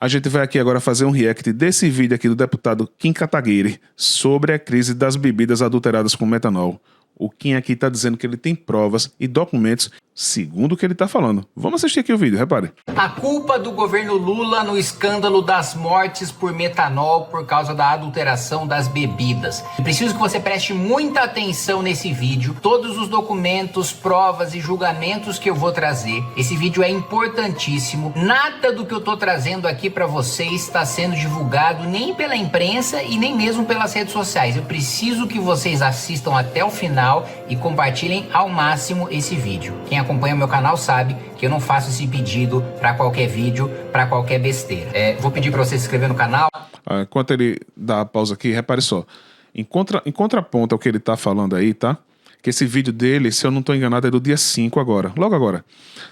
A gente vai aqui agora fazer um react desse vídeo aqui do deputado Kim Kataguiri sobre a crise das bebidas adulteradas com metanol. O Kim aqui está dizendo que ele tem provas e documentos segundo o que ele está falando. Vamos assistir aqui o vídeo, repare. A culpa do governo Lula no escândalo das mortes por metanol por causa da adulteração das bebidas. Preciso que você preste muita atenção nesse vídeo. Todos os documentos, provas e julgamentos que eu vou trazer. Esse vídeo é importantíssimo. Nada do que eu estou trazendo aqui para vocês está sendo divulgado nem pela imprensa e nem mesmo pelas redes sociais. Eu preciso que vocês assistam até o final e compartilhem ao máximo esse vídeo. Quem acompanha o meu canal sabe que eu não faço esse pedido para qualquer vídeo, para qualquer besteira. Vou pedir para você se inscrever no canal. Enquanto ele dá a pausa aqui, repare só. Em contraponto ao que ele tá falando aí, tá? Que esse vídeo dele, se eu não estou enganado, é do dia 5 agora, logo agora.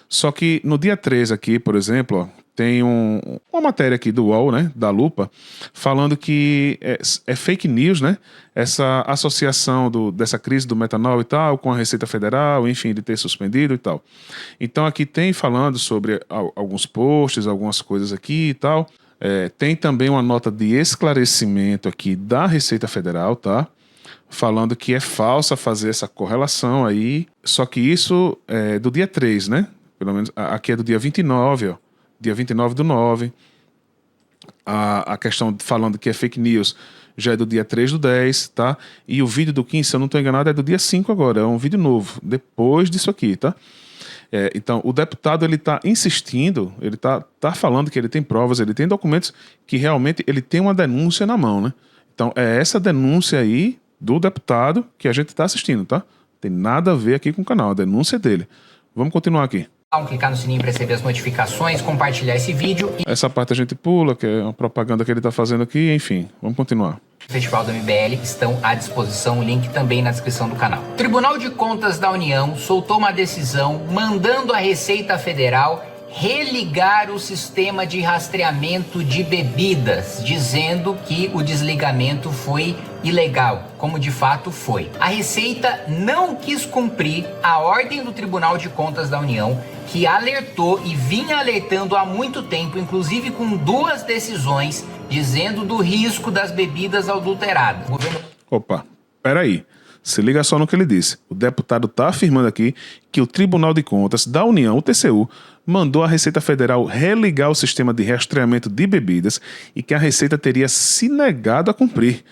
Só que no dia 3 aqui, por exemplo, ó, tem uma matéria aqui do UOL, né, da Lupa, falando que é fake news, né, essa associação dessa crise do metanol e tal, com a Receita Federal, enfim, de ter suspendido e tal. Então aqui tem falando sobre alguns posts, algumas coisas aqui e tal. Tem também uma nota de esclarecimento aqui da Receita Federal, tá? Falando que é falsa fazer essa correlação aí, só que isso é do dia 3, né? Pelo menos aqui é do dia 29, ó. Dia 29/9. A questão falando que é fake news já é do dia 3/10, tá? E o vídeo do Kim, se eu não estou enganado, é do dia 5 agora. É um vídeo novo, depois disso aqui, tá? Então, o deputado, ele tá insistindo, ele tá falando que ele tem provas, ele tem documentos que realmente ele tem uma denúncia na mão, né? Então, é essa denúncia aí do deputado que a gente está assistindo, tá? Tem nada a ver aqui com o canal, a denúncia é dele. Vamos continuar aqui. Clicar no sininho para receber as notificações, compartilhar esse vídeo. Essa parte a gente pula, que é uma propaganda que ele está fazendo aqui, enfim, vamos continuar. O Festival do MBL estão à disposição, o link também na descrição do canal. O Tribunal de Contas da União soltou uma decisão mandando a Receita Federal religar o sistema de rastreamento de bebidas, dizendo que o desligamento foi ilegal, como de fato foi. A Receita não quis cumprir a ordem do Tribunal de Contas da União, que alertou e vinha alertando há muito tempo, inclusive com 2 decisões, dizendo do risco das bebidas adulteradas. O governo... Opa, peraí. Se liga só no que ele disse. O deputado está afirmando aqui que o Tribunal de Contas da União, o TCU, mandou a Receita Federal religar o sistema de rastreamento de bebidas e que a Receita teria se negado a cumprir.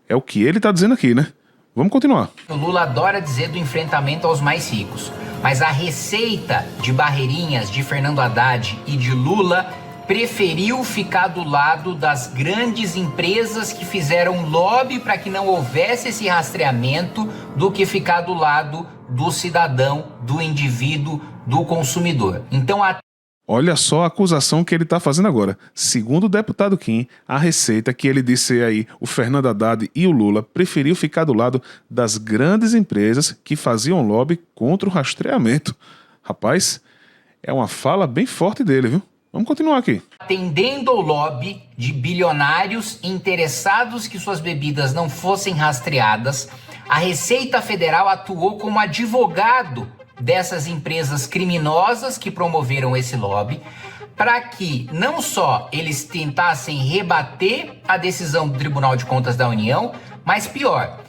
É o que ele está dizendo aqui, né? Vamos continuar. O Lula adora dizer do enfrentamento aos mais ricos, mas a Receita de Barreirinhas, de Fernando Haddad e de Lula preferiu ficar do lado das grandes empresas que fizeram lobby para que não houvesse esse rastreamento do que ficar do lado do cidadão, do indivíduo, do consumidor. Então, olha só a acusação que ele está fazendo agora. Segundo o deputado Kim, a Receita, que ele disse aí, o Fernando Haddad e o Lula, preferiu ficar do lado das grandes empresas que faziam lobby contra o rastreamento. Rapaz, é uma fala bem forte dele, viu? Vamos continuar aqui. Atendendo ao lobby de bilionários interessados que suas bebidas não fossem rastreadas, a Receita Federal atuou como advogado dessas empresas criminosas que promoveram esse lobby, para que não só eles tentassem rebater a decisão do Tribunal de Contas da União, mas pior,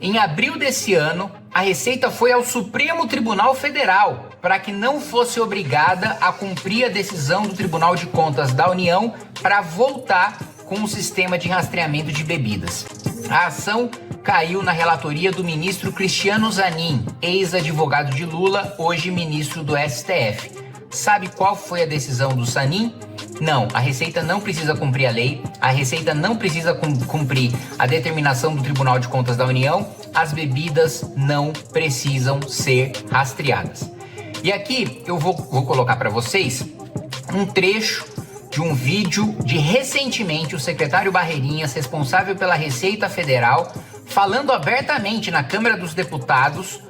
em abril desse ano, a Receita foi ao Supremo Tribunal Federal para que não fosse obrigada a cumprir a decisão do Tribunal de Contas da União para voltar com o sistema de rastreamento de bebidas. A ação caiu na relatoria do ministro Cristiano Zanin, ex-advogado de Lula, hoje ministro do STF. Sabe qual foi a decisão do Zanin? Não, a Receita não precisa cumprir a lei, a Receita não precisa cumprir a determinação do Tribunal de Contas da União, as bebidas não precisam ser rastreadas. E aqui eu vou colocar para vocês um trecho de um vídeo de recentemente o secretário Barreirinhas, responsável pela Receita Federal, falando abertamente na Câmara dos Deputados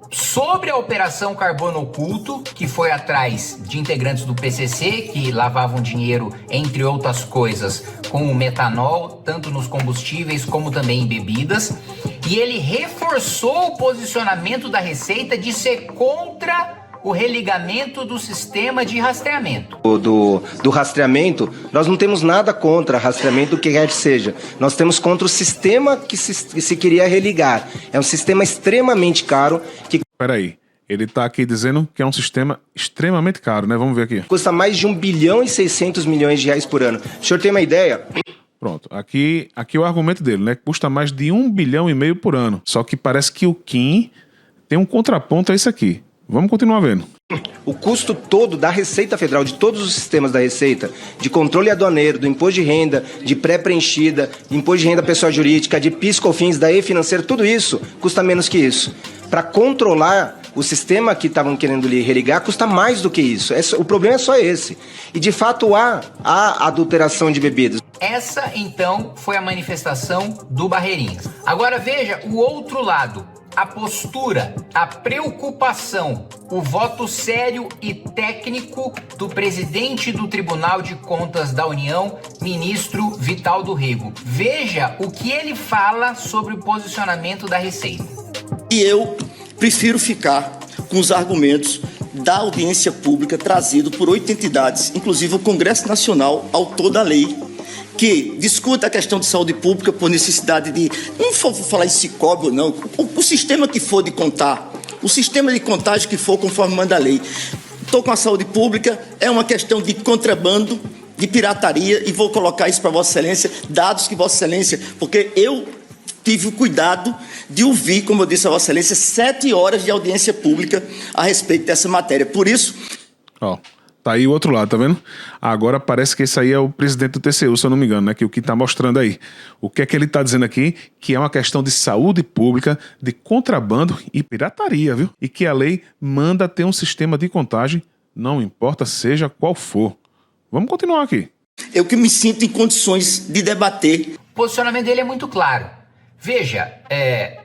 sobre a Operação Carbono Oculto, que foi atrás de integrantes do PCC que lavavam dinheiro, entre outras coisas, com o metanol, tanto nos combustíveis como também em bebidas. E ele reforçou o posicionamento da Receita de ser contra o religamento do sistema de rastreamento. Do rastreamento, nós não temos nada contra rastreamento, o que quer que seja. Nós temos contra o sistema que se queria religar. É um sistema extremamente caro que... Peraí, ele está aqui dizendo que é um sistema extremamente caro, né? Vamos ver aqui. Custa mais de 1 bilhão e 600 milhões de reais por ano. O senhor tem uma ideia? Pronto, aqui é o argumento dele, né? Custa mais de 1,5 bilhão por ano. Só que parece que o Kim tem um contraponto a isso aqui. Vamos continuar vendo. O custo todo da Receita Federal, de todos os sistemas da Receita, de controle aduaneiro, do imposto de renda, de pré-preenchida, de imposto de renda pessoa jurídica, de PIS, COFINS, da E-Financeiro, tudo isso custa menos que isso. Para controlar o sistema que estavam querendo lhe religar, custa mais do que isso. O problema é só esse. E, de fato, há adulteração de bebidas. Essa, então, foi a manifestação do Barreirinhas. Agora veja o outro lado. A postura, a preocupação, o voto sério e técnico do presidente do Tribunal de Contas da União, ministro Vital do Rego. Veja o que ele fala sobre o posicionamento da Receita. E eu prefiro ficar com os argumentos da audiência pública trazido por 8 entidades, inclusive o Congresso Nacional, autor da lei, que discuta a questão de saúde pública por necessidade de, não vou falar em Sicob ou não, o sistema que for de contar, o sistema de contagem que for conforme manda a lei. Estou com a saúde pública, é uma questão de contrabando, de pirataria, e vou colocar isso para Vossa Excelência, dados que Vossa Excelência, porque eu tive o cuidado de ouvir, como eu disse a Vossa Excelência, 7 horas de audiência pública a respeito dessa matéria. Por isso... Tá aí o outro lado, tá vendo? Agora parece que esse aí é o presidente do TCU, se eu não me engano, né? Que o que tá mostrando aí. O que é que ele tá dizendo aqui? Que é uma questão de saúde pública, de contrabando e pirataria, viu? E que a lei manda ter um sistema de contagem, não importa seja qual for. Vamos continuar aqui. Eu que me sinto em condições de debater. O posicionamento dele é muito claro. Veja,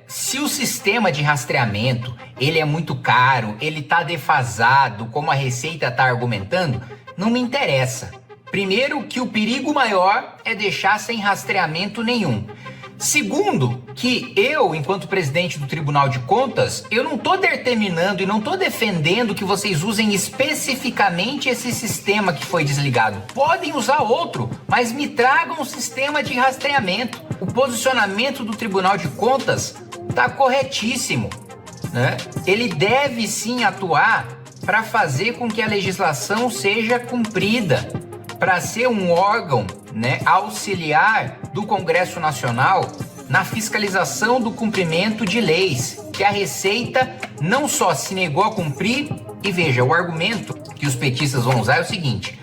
se o sistema de rastreamento ele é muito caro, ele está defasado, como a Receita está argumentando, não me interessa. Primeiro, que o perigo maior é deixar sem rastreamento nenhum. Segundo, que eu, enquanto presidente do Tribunal de Contas, eu não estou determinando e não estou defendendo que vocês usem especificamente esse sistema que foi desligado. Podem usar outro, mas me tragam um sistema de rastreamento. O posicionamento do Tribunal de Contas está corretíssimo, né? Ele deve sim atuar para fazer com que a legislação seja cumprida, para ser um órgão, né, auxiliar do Congresso Nacional na fiscalização do cumprimento de leis, que a Receita não só se negou a cumprir, e veja, o argumento que os petistas vão usar é o seguinte: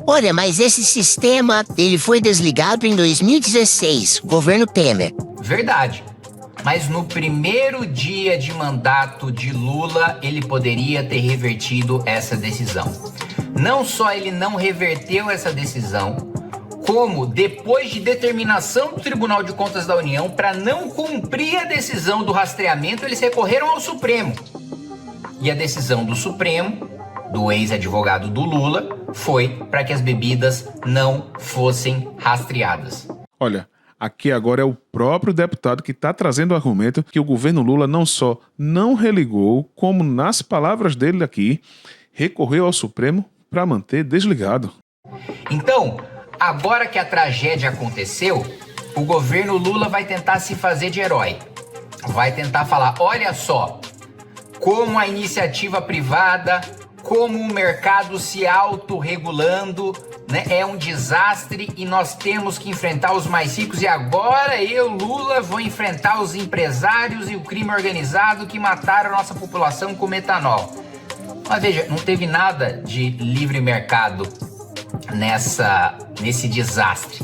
olha, mas esse sistema, ele foi desligado em 2016, governo Temer. Verdade. Mas no primeiro dia de mandato de Lula, ele poderia ter revertido essa decisão. Não só ele não reverteu essa decisão, como depois de determinação do Tribunal de Contas da União para não cumprir a decisão do rastreamento, eles recorreram ao Supremo. E a decisão do Supremo, do ex-advogado do Lula, foi para que as bebidas não fossem rastreadas. Olha, aqui agora é o próprio deputado que está trazendo o argumento que o governo Lula não só não religou, como nas palavras dele aqui, recorreu ao Supremo para manter desligado. Então, agora que a tragédia aconteceu, o governo Lula vai tentar se fazer de herói. Vai tentar falar, olha só, como a iniciativa privada, como o mercado se autorregulando, né, é um desastre e nós temos que enfrentar os mais ricos. E agora eu, Lula, vou enfrentar os empresários e o crime organizado que mataram a nossa população com metanol. Mas veja, não teve nada de livre mercado nesse desastre.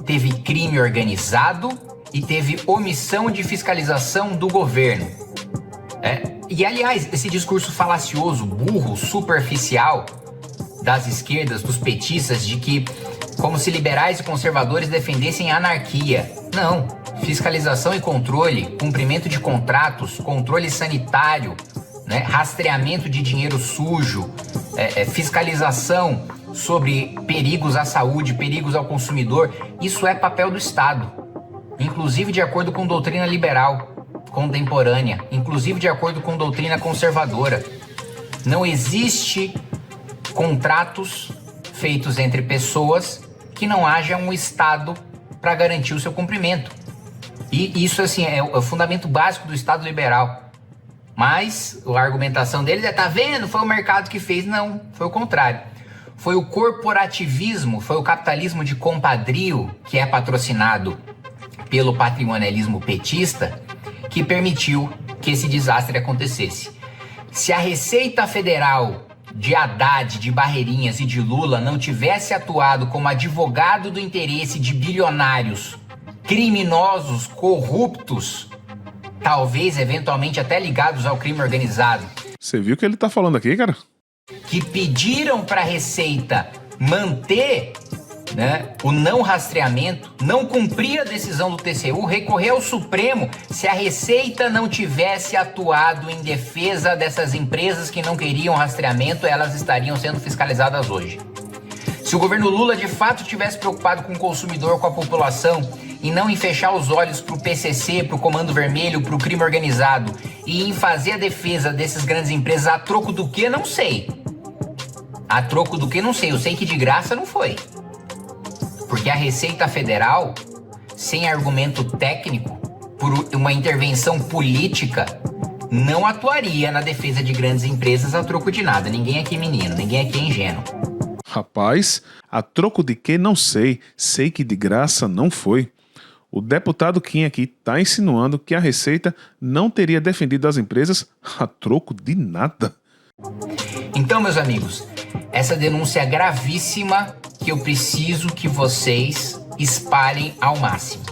Teve crime organizado e teve omissão de fiscalização do governo. E, aliás, esse discurso falacioso, burro, superficial das esquerdas, dos petistas, de que como se liberais e conservadores defendessem a anarquia. Não. Fiscalização e controle, cumprimento de contratos, controle sanitário, né, rastreamento de dinheiro sujo, fiscalização sobre perigos à saúde, perigos ao consumidor, isso é papel do Estado, inclusive de acordo com doutrina liberal contemporânea, inclusive de acordo com doutrina conservadora. Não existe contratos feitos entre pessoas que não haja um Estado para garantir o seu cumprimento. E isso, assim, é o fundamento básico do Estado liberal. Mas a argumentação deles é, tá vendo, foi o mercado que fez. Não, foi o contrário. Foi o corporativismo, foi o capitalismo de compadrio, que é patrocinado pelo patrimonialismo petista, que permitiu que esse desastre acontecesse. Se a Receita Federal de Haddad, de Barreirinhas e de Lula não tivesse atuado como advogado do interesse de bilionários, criminosos, corruptos, talvez eventualmente até ligados ao crime organizado, Você viu o que ele tá falando aqui, cara? que pediram para a Receita manter, né, o não rastreamento, não cumprir a decisão do TCU, recorrer ao Supremo, se a Receita não tivesse atuado em defesa dessas empresas que não queriam rastreamento, elas estariam sendo fiscalizadas hoje. Se o governo Lula de fato tivesse preocupado com o consumidor, com a população, e não em fechar os olhos para o PCC, para o Comando Vermelho, para o crime organizado, e em fazer a defesa dessas grandes empresas a troco do que, não sei. A troco do que, não sei. Eu sei que de graça não foi. Porque a Receita Federal, sem argumento técnico, por uma intervenção política, não atuaria na defesa de grandes empresas a troco de nada. Ninguém aqui é menino, ninguém aqui é ingênuo. Rapaz, a troco de que não sei, sei que de graça não foi. O deputado Kim aqui está insinuando que a Receita não teria defendido as empresas a troco de nada. Então, meus amigos, essa denúncia é gravíssima que eu preciso que vocês espalhem ao máximo.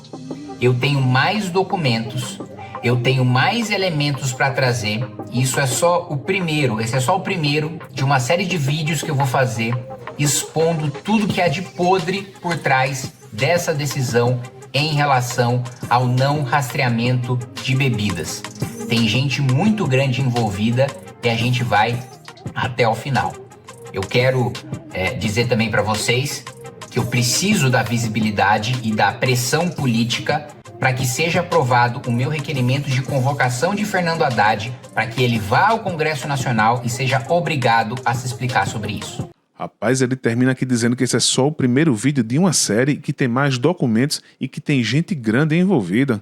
Eu tenho mais documentos, eu tenho mais elementos para trazer, e isso é só o primeiro, esse é só o primeiro de uma série de vídeos que eu vou fazer expondo tudo que há de podre por trás dessa decisão em relação ao não rastreamento de bebidas. Tem gente muito grande envolvida e a gente vai até o final. Eu quero dizer também para vocês que eu preciso da visibilidade e da pressão política para que seja aprovado o meu requerimento de convocação de Fernando Haddad para que ele vá ao Congresso Nacional e seja obrigado a se explicar sobre isso. Rapaz, ele termina aqui dizendo que esse é só o primeiro vídeo de uma série que tem mais documentos e que tem gente grande envolvida.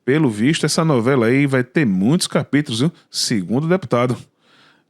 Pelo visto, essa novela aí vai ter muitos capítulos, viu? Segundo o deputado.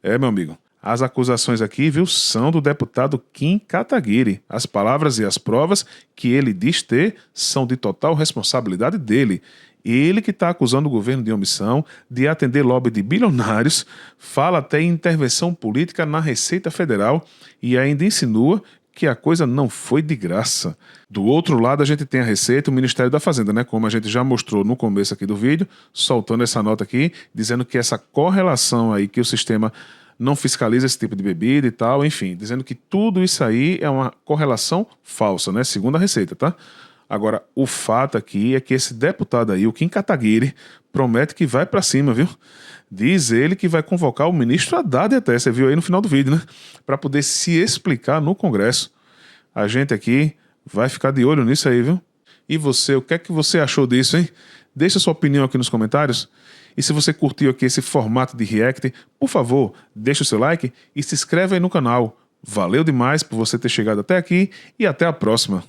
Meu amigo, as acusações aqui, viu, são do deputado Kim Kataguiri. As palavras e as provas que ele diz ter são de total responsabilidade dele. Ele que está acusando o governo de omissão, de atender lobby de bilionários, fala até em intervenção política na Receita Federal e ainda insinua que a coisa não foi de graça. Do outro lado, a gente tem a Receita e o Ministério da Fazenda, né? Como a gente já mostrou no começo aqui do vídeo, soltando essa nota aqui, dizendo que essa correlação aí, que o sistema não fiscaliza esse tipo de bebida e tal, enfim, dizendo que tudo isso aí é uma correlação falsa, né? Segundo a Receita, tá? Agora, o fato aqui é que esse deputado aí, o Kim Kataguiri, promete que vai pra cima, viu? Diz ele que vai convocar o ministro Haddad até, você viu aí no final do vídeo, né? Para poder se explicar no Congresso. A gente aqui vai ficar de olho nisso aí, viu? E você, o que é que você achou disso, hein? Deixa sua opinião aqui nos comentários. E se você curtiu aqui esse formato de react, por favor, deixa o seu like e se inscreve aí no canal. Valeu demais por você ter chegado até aqui e até a próxima.